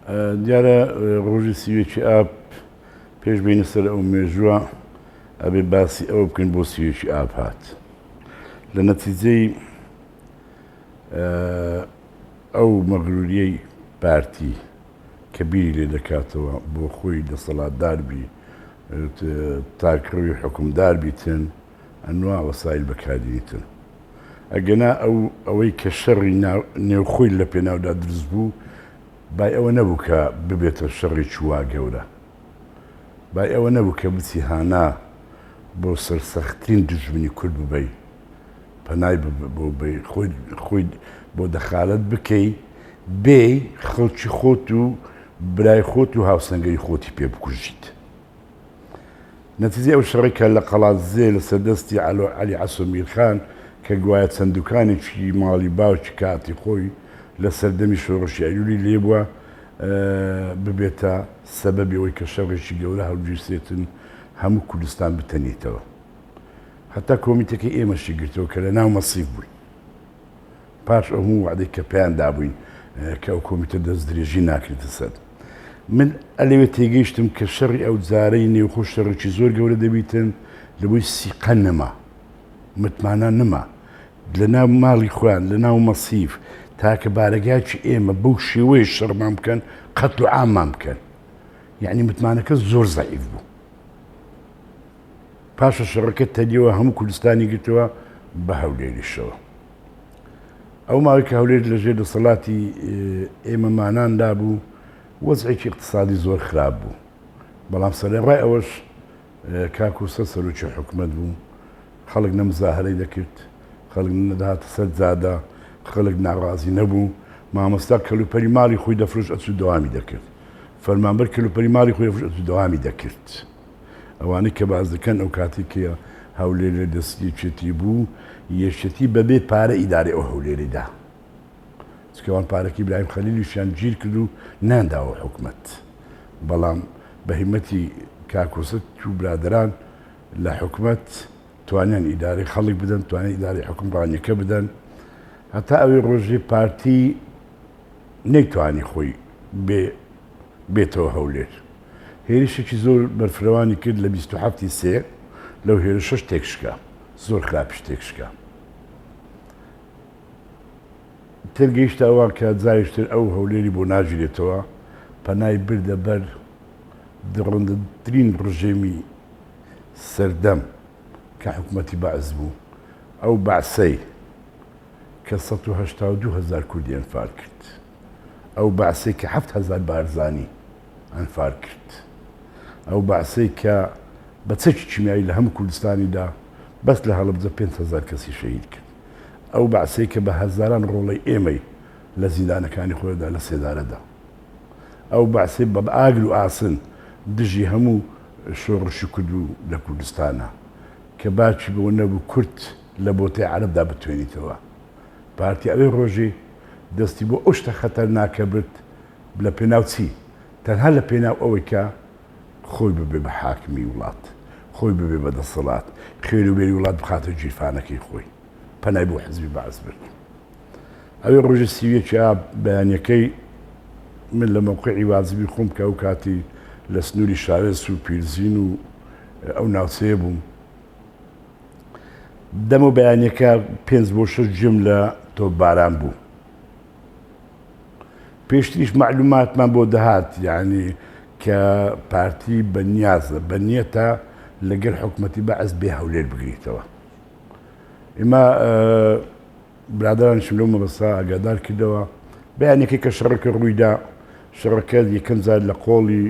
دیارە ڕۆژی سیوێکی ئاب پێش بینە سەر ئەو مێژووە ئەبێ باسی ئەوە بکەین بۆ سیوێکی ئاب هات لە نەتیجەی ئەو مەغروریەی پارتی کە بیری لێ دەکاتەوە بۆ خۆی دەسەڵاتداربی تاکڕەوی حکومدار بیتن ئەنوا وەسایل بەکاردێنیتن ئەگەنا ئەوەی کە شەڕی نێوخۆی لە پێناودا دروست بوو بای ئەوە نەبوو کە ببێتە شەڕێکی وا گەورە بای ئەوە نەبوو کە بچی هانا بۆ سەرسەختترین دژمنی کورد ببەی پەنای بۆ خۆی بۆ دەخالت بکەی بێ خەڵکی خۆت و برای خۆت و هاوسەنگەری خۆتی پێ بکوژیت نەتیجەی ئەو شەڕێکە لە قەڵاتزێ لە سەردەستی عەلی عەسومیرخان کە گوایە چەند دوکانێکی ماڵی باوکی کاتی خۆی لە سەردەمی شۆڕشی ئەیلولی لێبووە ببێتە سەبەبی ئەوەی کە شەڕێکی گەورە هەڵگیرسێتن هەموو کوردستان بتەنیتەوە هەتا کۆمیتەکەی ئێمەشی گرتەوە کە لە ناو مەسیف بووین پاش هەموو وعدەی کە پێیان دابووین کە ئەو کۆمیتە دەست درێژی ناکرێتە سەر من ئەلێوێ تێگەیشتم کە شەڕی ئەو جارەی نێوخۆ شەڕێکی زۆر گەورە دەبیتن لەبووی سیقە نەما متمانە نەما لە ناو ماڵی خۆیان لە ناو مەسیف تاکە بارەگایکی ئێمە بەو شێوەیە شەڕمان بکەن قەتڵ و عاممان بکەن یعنی متمانەکە زۆر زەعیف بوو پاشە شەڕەکە تەلیەوە هەموو کوردستانی گرتەوە بە هەولێریشەوە ئەو ماوەی کە هەولێر لەژێر دەسەڵاتی ئێمەماناندا بوو وەزعێکی اقتصادی زۆر خراپ بوو بەڵام سەرەڕای ئەوەش کاکوسە سەرۆکی حکومەت بوو خەڵک نەمزاهرەی دەکرد خەڵک نەداهاتە سەر جادا خەڵک ناڕازی نەبوو مامۆستا کەلوپەری ماڵی خۆی دەفرۆش ئەچوو دەوامی دەکرد فەرمانبەر کەلوپەری ماڵی خۆی دەفرۆش ئەچوو دەوامی دەکرد ئەوانەی کە باز دەکەن ئەو کاتی کە هەولێر لە دەستیچێتی بوو یەشێتی بەبێ پارە ئیدارە ئەو هەولێریدا چکەوان پارەکی برایم خەلیلیشیان گیر کرد و نانداوە حکومەت بەڵام بە هیمەتی کاکوسەت و برادران لە حکومەت توانیان ئیدارەی خەڵک بدەن توانیان ئیدارەی حکومڕانیەکە بدەن هەتا ئەوەی ڕۆژێ پارتی نەیتوانی خۆی بێتەوە هەولێر هێرشێکی زۆر بەرفرەوانی کرد لە 27 سێ لەو هێرشەش تێکشکە زۆر خراپش تێکشکە تێرگەیشتەوە کە جاریشتر ئەو هەولێری بۆ ناژیرێتەوە پەنای بردە بەر دڕندترین ڕژێمی سەردەم کە حکومەتی بەعز بوو ئەو بەعسەی کە 182,000 کوردی ئەنفار کرد ئەو بەعسەی کە 7,000 بارزانی ئەنفار کرد ئەو بەعسەی کە بە چەکی کیمیایی لە هەموو کوردستانیدا بەس لە هەڵەبجە 5,000 کەسی شەهید کرد ئەو بەعسەی کە بە هەزاران ڕۆڵەی ئێمەی لە زیندانەکانی خۆیدا لە سێدارەدا ئەو بەعسەی بە ئاگر و ئاسن دژی هەموو شۆڕشی کرد و لە کوردستانە کە باچی بەوە نەبوو کورد لە بۆتەی عەرەبدا بتوێنیتەوە پارتی ئەوەی ڕۆژێ دەستی بۆ ئەو شتە خەتەرناکە برد لە پێناو چی تەنها لە پێناو ئەوەی کە خۆی ببێ بە حاکمی وڵات خۆی ببێ بە دەسەڵات خێر و بێری وڵات بخاتە گیرفانەکەی خۆی پەنای بۆ حزبی بەعز برد ئەوەی ڕۆژە سیوێکی بەیانیەکەی من لە مەوقعی وازبی خۆم کە ئەو کاتی لە سنووری شارێز و پیرزین و ئەو ناوچەیە بووم دەم و بەیانیەکە 5 بۆ 6 جم لە تۆپباران بوو پێشتریش معلوماتمان بۆ دەهات یعنی کە پارتی بەنیازە بەنیەتە لەگەڵ حکومەتی بەعز بێ هەولێر بگریتەوە ئێمە برادرانشم لەو مەبەستا ئاگادار کردەوە بەیانێکی کە شەڕەکە ڕوویدا شەڕەکە یەکەم جار لە قۆڵی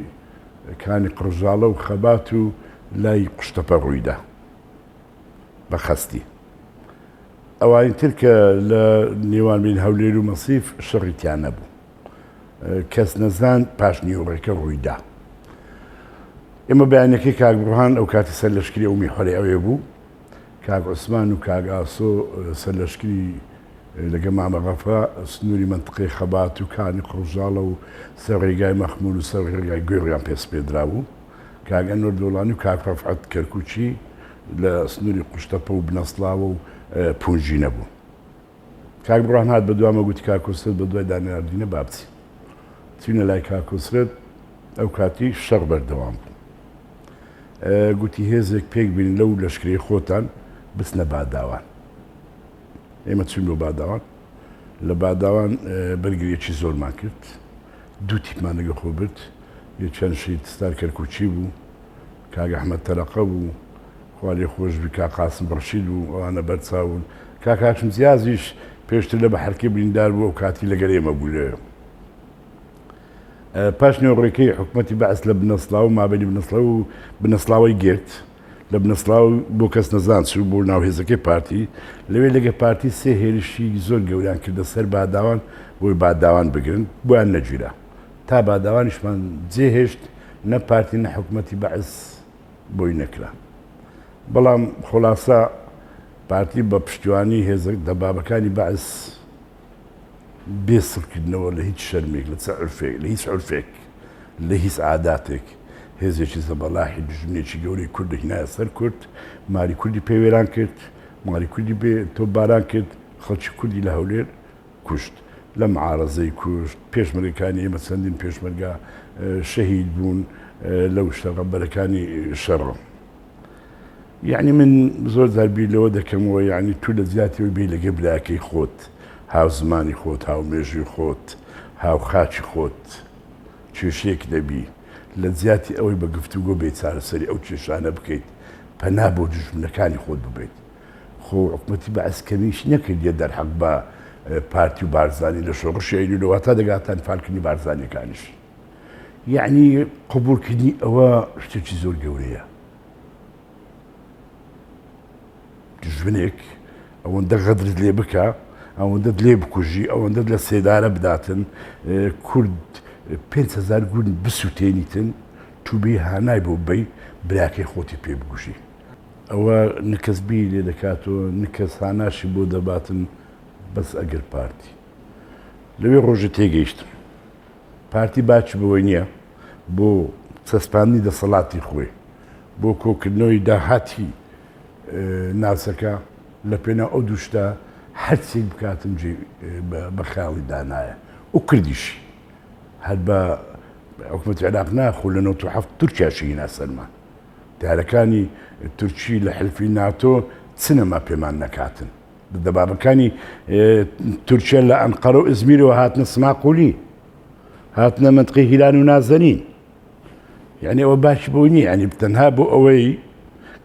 کانی قڕژاڵە و خەبات و لای قوشتەپە ڕوویدا بە خەستی ئەوانی تر کە لە نێوان بین هەولێر و مەسیف شەڕیتیان نەبوو کەس نەزان پاش نیوەڕێکە ڕوویدا ئێمە بەیانەکەی کاک بڕوهان ئەو کاتی سەر لەشکری ئەو میحۆرەی ئەوێ بوو کاک عوسمان و کاک ئاسۆ سەر لەشکری لەگە مامەغەفا سنووری منتقەی خەبات و کانی قڕژاڵە و سەر ڕێگای مەخمول و سەر ڕێگای گوێڕیان پێسپێدرا بوو کاک ئەنوەر دۆڵانی و کاک ڕەفعەت کەرکوچی لە سنووری قوشتەپە و بنەسڵاوە و پونجی نەبوو کاک بڕوان هات بە دوامە گوتی کاکوسەت بە دوای دانیاردینە با بچین چوونە لای کاکۆسرت ئەو کاتی شەڕ بەردەوام بوو. گوتی هێزێک پێک بین لەو لەشکرەی خۆتان بچنە باداوان. ئێمە چوین بۆ باداوان، لە باداوان بەرگریەکی زۆرمان کرد، دوو تیپمان لەگە خۆ برد، چەند شەید ستار کەرکوچی بوو، کاک ئەحمەد تەرەقە بوو، خوا لێ خۆش بی کاک قاسم بەڕشید بوو، ئەوانە بەرچاون. کاک هاشم زیازیش پێشتر لە بەحەرکەی بریندار بوو، ئەو کاتی لەگەر ئێمە بوو لێ. پاش نێوەڕێکەی حکوومەتی بەعس لە بنەسڵاو مابەینی بنەسڵاو و بنەسڵاوی گرت، لە بنەسڵاو بۆ کەس نەزان چوو بۆ ناو هێزەکەی پارتی، لەوێ لەگە پارتی سێ هێرشی زۆر گەوریان کردە سەر باداوان بۆی باداوان بگرن، بۆیان نەگیرا. تا باداوانیشمان جێهێشت، نە پارتی نە حکوومەتی بەعس بۆی نەکرا. بەڵام خۆڵاسا پارتی بە پشتیوانی هێزە دەبابەکانی بەعس بێسڵکردنەوە لە هیچ شەرمێک، لە هیچ عورفێک، لە هیچ عاداتێک هێزێکی زەبەڵاحی دژمنێکی گەورەی کوردی هینایە سەر کورد، ماری کوردی پێوێران کرد، ماری کوردی تۆپباران کرد، خەڵکی کوردی لە هەولێر کوشت، لە معارەزەی کوشت، پێشمەرگەکانی ئێمە چەندین پێشمەرگا شەهید بوون لەو شەڕەبەرەکانی شەڕە. یعنی من زۆر جار بیر لەوە دەکەمەوە، یعنی تو لە زیاتیەوەی بێ لەگە براکەی خۆت، هاو زمانی خۆت، هاو مێژوی خۆت، هاو خاچی خۆت کێشەیەک دەبی، لە زیاتی ئەوەی بە گفتوگۆ بێت چارەسەری ئەو کێشانە بکەیت، پەنا بۆ دژمنەکانی خۆت ببێت. خۆ حکوومەتی بەعس کەمیش نەکردیە دەرحەق بە پارتی و بارزانی لە شۆڕشی ئەیلولەوە تا دەگاتان فالکردنی بارزانیەکانیش. یعنی قبولکردنی ئەوە شتێکی زۆر گەورەیە. دژمنێک ئەوەندە غەدرت لێ بکە، ئەوەندە لێ بکوژی، ئەوەندە لە سێدارە بداتن، کورد 5,000 گون بسووتێنیتن، تووبێ هانای بۆ بەی براکەی خۆتی پێ بگوژی. ئەوە نکەسبی لێ دەکاتەوە، نکەس هاناشی بۆ دەباتن بەس ئەگەر پارتی. لەوێ ڕۆژە تێگەیشتم. پارتی باچی بەوەی نییە بۆ چەسپاندنی دەسەڵاتی خۆی، بۆ کۆکردنەوەی داهاتی ناسەکە لە پێناو ئەو دووشتا هەرچێک بکاتم بە خاڵی دانایە و کردیشی. هەر بە حکوومەتی عێراق ناخۆ لە 97 تورکیاشی هینا سەرمان، دیارەکانی تورکی لە حلفی ناتۆ چنەما پێمان نەکاتن. دەبابەکانی تورکیا لە ئەنقەرە و ئزمیرەوە هاتنە سماقولی، هاتنە منطقەی هیلان و نازەنین. یعنی ئەوە باشی بۆ نییە، ینی تەنها بۆ ئەوەی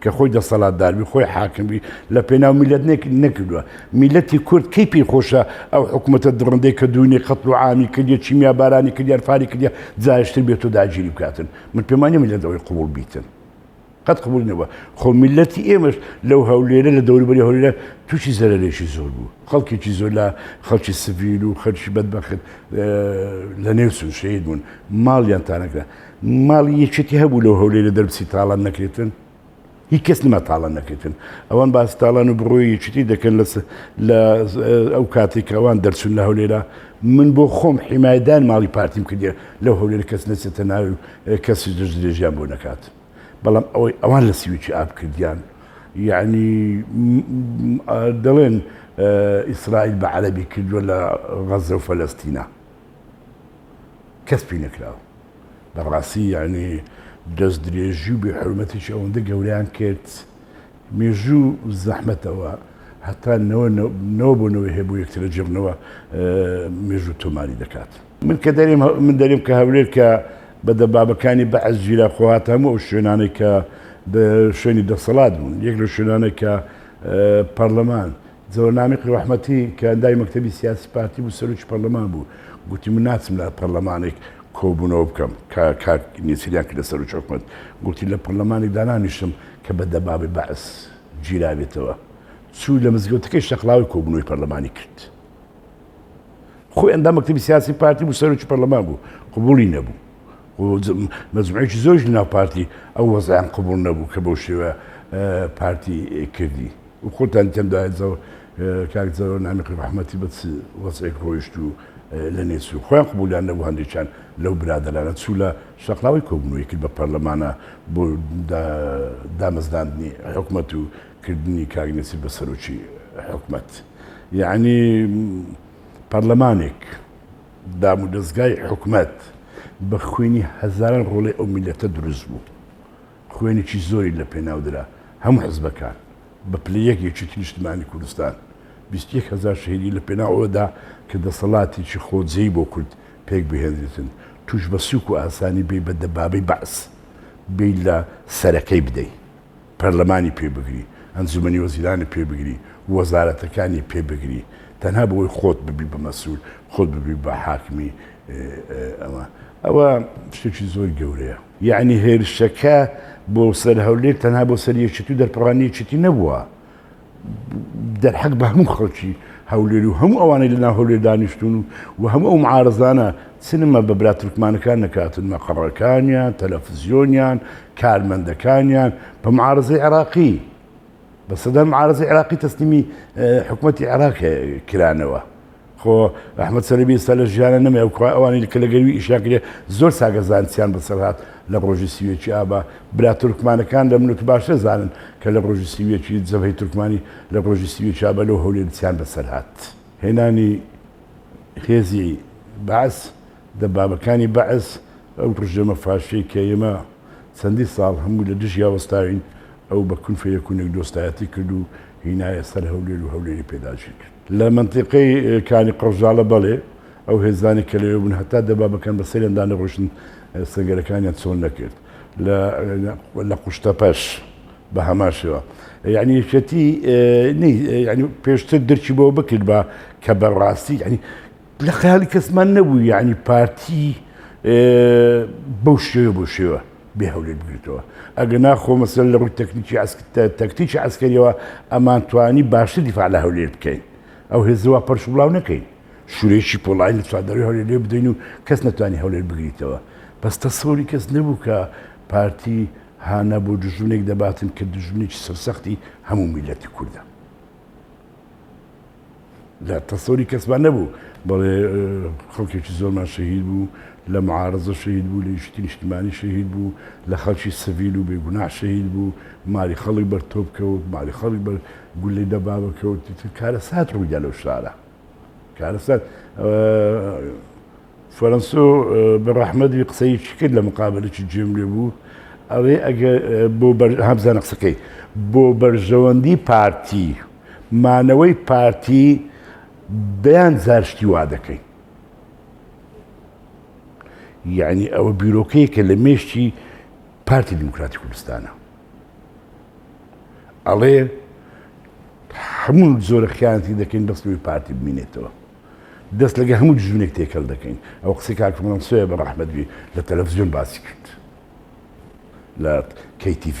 کە خۆی دەسەڵاتداربی، خۆی حاکمبی، لە پێناو میلەت نەکردووە. میلەتی کورد کەی پێی خۆشە ئەو حکوومەتە دڕندەی کە دوونی قەتڵ و عامی کردیە، چیمیا بارانی کردیە، فاری کردیە، جایشتر بێت و داگیری بکاتن. من پێم وانییە میلەت ئەوەی قبوڵ بیتن، قەت قبوڵ نەبووە. خۆ میلەتی ئێمەش لەو هەولێرە لە دەوروبەری هەولێرە تووشی زەرەرێکی زۆر بوو، خەڵکێکی زۆر لە خەڵکی سڤیل و خەڵکی بەدبەخت لە نێو سون شەهید بوون، ماڵیان تا نەکرا. ماڵی یەکێتی هەبوو لەو هەولێرە دەربسی تاڵان نەکرێتن، هیچ کەس نما تاڵان نەکردن. ئەوان باس تاڵان و بڕۆی یەکێتی دەکەن لە ئەو کاتێک ئەوان دەرچوون لە هەولێرە. من بۆ خۆم حیمایەدان ماڵی پارتیم کردیە لەو هەولێرە کەس نەچێتە ناوی کەسی درێژیان بۆ نەکات. بەڵام ئەوان لە سیویکی ئاب کردیان. یعنی دەڵێن ئیسرائیل بە عەرەبی کردووە لە غەزە و فەلەستینە، کەس پێی نەکراوە. بەڕاستی یعنی دەست درێژی و بێ حرمەتێکی ئەوەندە گەوریان کرد، مێژوو زەحمەتەوە هەتا نەوە بۆنەوەی هەیە بۆ یەکترە جێڕنەوە مێژوو تۆماری دەکات. من دەرێم کە هەولێر کە بە دەبابەکانی بەعس گیرا خۆهات هەموو ئەو شوێنانەی کە شوێنی دەسەڵات بوون. یەک لە شوێنانە کە پەرلەمان جەوهەرنامێکی ڕەحمەتی کە ئەندای مەکتەبی سیاسی پارتی بوو، سەرۆکی پەرلەمان بوو، گوتی من ناچم لە پەرلەمانێک کۆبوونەوە بکەم کار نێچیریان کردە سەرۆکی حکوومەت. گوتی لە پەرلەمانێک دانانیشتم کە بە دەبابی بەعس گیرابێتەوە. چوو لە مزگەوتەکەی شەقڵاوی کۆبوونەوەی پەرلەمانی کرد. خۆی ئەندام مەکتەبی سیاسی پارتی بوو، سەرۆکی پەرلەمان بوو، قبوڵی نەبوو. مەجموعەیەکی زۆرش لەناو پارتی ئەو وەزعیان قبوڵ نەبوو کە بەو شێوە پارتی کردی. و خۆتان تێم دوایە کاک جەوهەرنامێکی ڕەحمەتی بە وەزعێک ڕۆیشت و لە نێچوو خۆیان قبولیان نەبوو. هەندێکیان لەو برادەرانە چوو لە شەقڵاوی کۆبوونەوەی کرد بە پەرلەمانە بۆ دامەزراندنی حکوومەت و کردنی کاک نەسیر بە سەرۆکی حکوومەت. یعنی پەرلەمانێک دام و دەستگای حکومەت بە خوێنی هەزاران ڕۆڵەی ئەو میلەتە دروست بوو، خوێنێکی زۆری لە پێناودرا هەموو حزبەکان بە پلەیەک یەکێتی نیشتمانی کوردستان 21,000 شەهیدی لە پێناوەدا کە دەسەڵاتێکی خۆجێی بۆ کورد پێک بهێنرێتن، توش بە سووک و ئاسانی بێ بە دەبابەی بەعس بێ لە سەرەکەی بدەی، پەرلەمانی پێبگری، ئەنجومەنی وەزیرانی پێبگری، وەزارەتەکانی پێبگری، تەنها بۆی خۆت ببی بە مەسوول، خۆت ببی بە حاکمی ئەوە شتێکی زۆر گەورەیە. یعنی هێرشەکە بۆ سەر هەولێر تەنها بۆ سەر یەکێتی و دەرپڕانیەکێتی نەبووە، دەرحەق بە هەموو خەڵکی هەولێر و هەموو ئەوانەی لەناو هەولێر دانیشتون و هەموو ئەو معارەزانە چنمە بە برا تورکمانەکان نەکاتن، مەقەڕەکانیان، تەلەڤیزیۆنیان، کارمەندەکانیان بە معارەزەی عێراقی، بە سەدان معارەزەی عێراقی تەسلیمی حکوومەتی عێراق کرانەوە. خۆ ئەحمەد سەلەمی ئێستا لە ژیانە نەمێ ئەوانی کە لە گەروی ئیشیان کرێ زۆر ساگەزانتیان بەسەرهات لە ڕۆژی سیوێکی ئابا. برا تورکمانەکان لە منوت باشە زانن کە لە ڕۆژی سیوێکی جەبهەی تورکمانی لە ڕۆژی سیوێکی ئابا لەو هەولێرچیان بەسەرهات. هێنانی هێزی بەعس دەبابەکانی بەعس ئەو ڕژەمە فاشەی کە ئێمە چەندی ساڵ هەموو لە دژ یاوەستاوین ئەو بە کون فەیەکونێک دۆستایەتی کرد و هینایە سەر هەولێر و هەولێری پێداچی کرد. لە منتیقەی کانی قڕژاڵە بەڵێ ئەو هێزانی کە لەوێ بوون هەتا دەبابەکان بە سەرێندا نەڕۆشن سەنگەرەکانیان چۆن نەکرد لە قوشتە پەش بە هەماشەوە. یعنی یەکێتی ینی پێشتر دەرچی بۆ بکرد بە کە بەڕاستی ینی لە خەیاڵی کەسمان نەبوو، یعنی پارتی بەو شێوە بۆ شێوە بێ هەولێر بگرێتەوە. ئەگە ناخۆ مەسەر لە ڕووی تەکتیکی ئەسکەریەوە ئەمان توانی باشتر دیفاع لە هەولێر بکەین، ئەو هێزەوە پەرش بڵاو نەکەین، شوورێکی پۆڵای لە چوادەڕی هەولێر لێ بدەین و کەس نەتوانی هەولێر بگریتەوە. بەس تەسەووری کەس نەبوو کە پارتی هانە بۆ دژمنێک دەباتن کە دژمنێکی سەرسەختی هەموو میلەتی کوردە. لە تەسەووری کەسمان نەبوو، بەڵێ خەڵکێکی زۆرمان شەهید بوو، لە معارەزە شەهید بوو، لە یەکێتی نیشتیمانی شەهید بوو، لە خەڵکی سڤیل و بێگوناح شەهید بوو، ماڵی خەڵک بەرتۆ بکەوت، ماڵی خەڵک بەر گولەی دەبا بکەوت. کارەسات ڕوویدا لەو شارە، کارەسات. فەرەنسۆ بە ڕەحمەدی قسەیەکی کرد لە مقابلەی جێم لێ بوو، ئەڵێ ئەگە بۆ هەمزانە قسەکەی بۆ بەرژەوەندی پارتی مانەوەی پارتی بەیان زارشتی وا دەکەین، یعنی ئەوە بیرۆکەیەکە لە مێشتی پارتی دیموکراتی کوردستانە. ئەڵێ هەموو زۆرە خیانەتی دەکەین دەستەوەی پارتی بمینێتەوە، دەست لەگە هەموو دژمنێک تێکەڵ دەکەین. ئەو قسەی کاک فەرەنسۆیە بە ڕەحمەدی لە تەلەڤیزیۆن باسی کرد لە KTV.